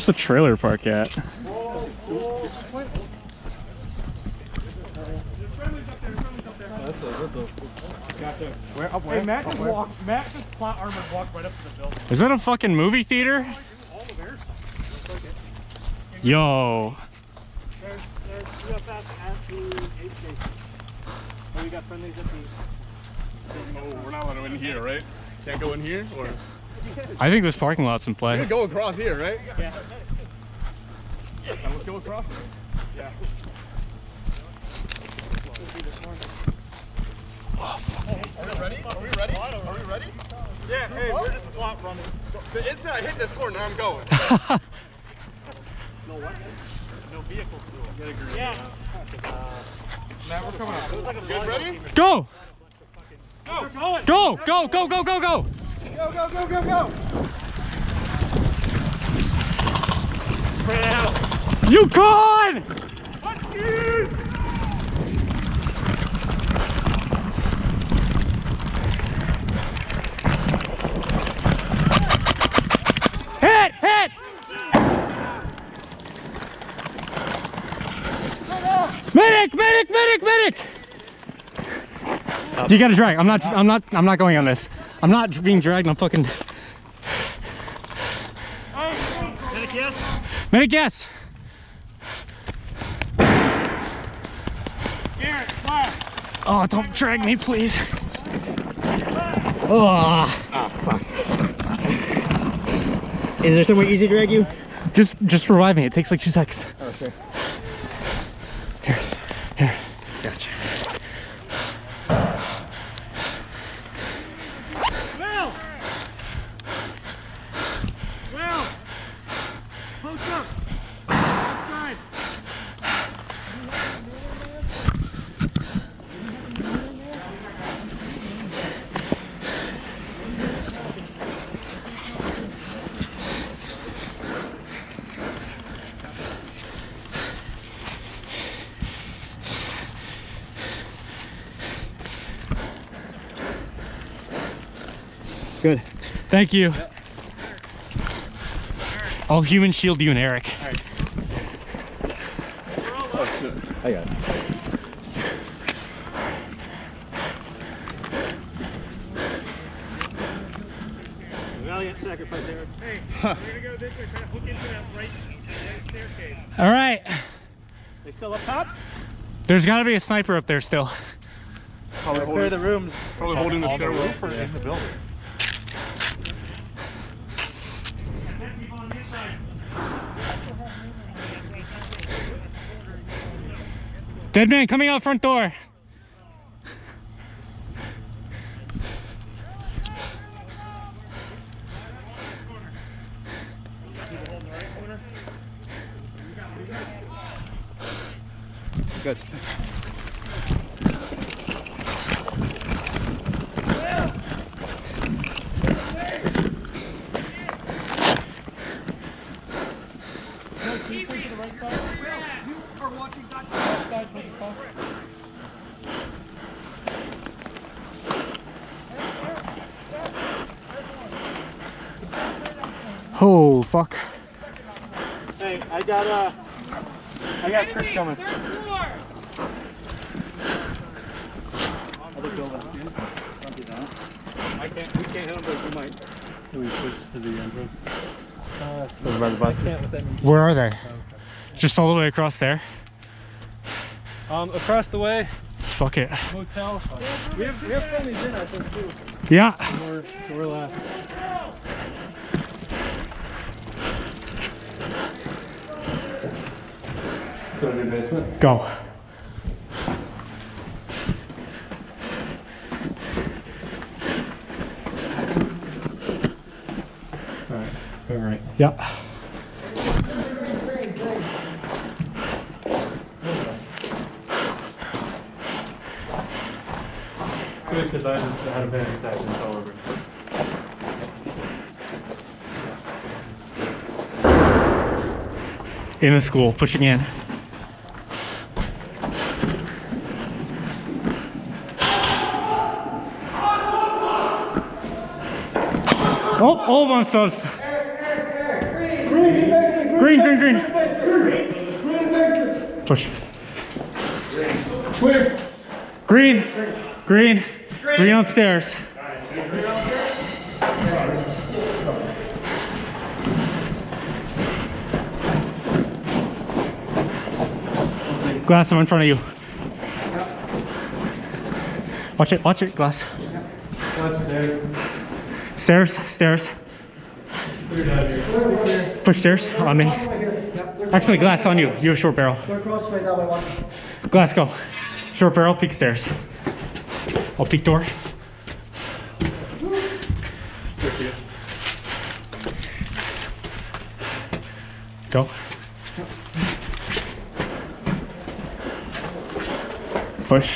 Where's the trailer park at? Hey, Matt just walked. Matt just plot armor walked right up to the building. Is that a fucking movie theater? All of Airsoft. Yo. There's UFS at the aid station. Oh, we got friendlies at the. Oh, we're not allowed in here, right? Can't go in here, or? I think this parking lot's in play. We go across here, right? Yeah. Let's go across. Yeah. Are we ready? Are we ready? Are we ready? Yeah, hey, we're just plot running. The inside hit this corner, I'm going. No what? No vehicle fuel. Yeah. Matt, we're coming up. Good, ready? Go! Go, going! Go! Go! Go! Go! Go! Go! Go, go, go, go, go! Spread out. UConn! Hit! Hit! Medic! Medic! Medic! Medic! You gotta drag. I'm not going on this. I'm not being dragged on fucking. Medic, yes? Medic, yes! Garrett, fire! Oh, don't drag me, please. Oh. Ah, fuck. Is there somewhere easy to drag you? Just revive me. It takes like 2 seconds. Oh, sure. Here. Gotcha. Will! Will! Post up! Outside! Good. Thank you. I'll human shield you and Eric. I got it. Valiant sacrifice, Eric. Hey, we're gonna go this way, try to hook into that right staircase. All right. They still up top? There's got to be a sniper up there still. Probably Clear the rooms. Probably holding the stairwell. In the building. Dead man coming out front door. Good. Oh fuck. Hey, I got Chris coming. Other building. We can't hit him, but we might. We push to the entrance. Where are they? Just all the way across there? Across the way, Fuck it. motel. We have friendlies in, I think, too. Yeah. We're left. Go to the basement. Go. Alright, go right. Yeah. Good, because I just had a panic attack and fell over. In the school, pushing in. Oh, my subs. Green, Green, green, green. Push. Green, green, green on stairs. Glass, I'm in front of you. Watch it, glass. Stairs, stairs. Push stairs on me. Actually, glass on you. You have short barrel. Glass, go. Short barrel, peek stairs. I'll peek door. Go. Push.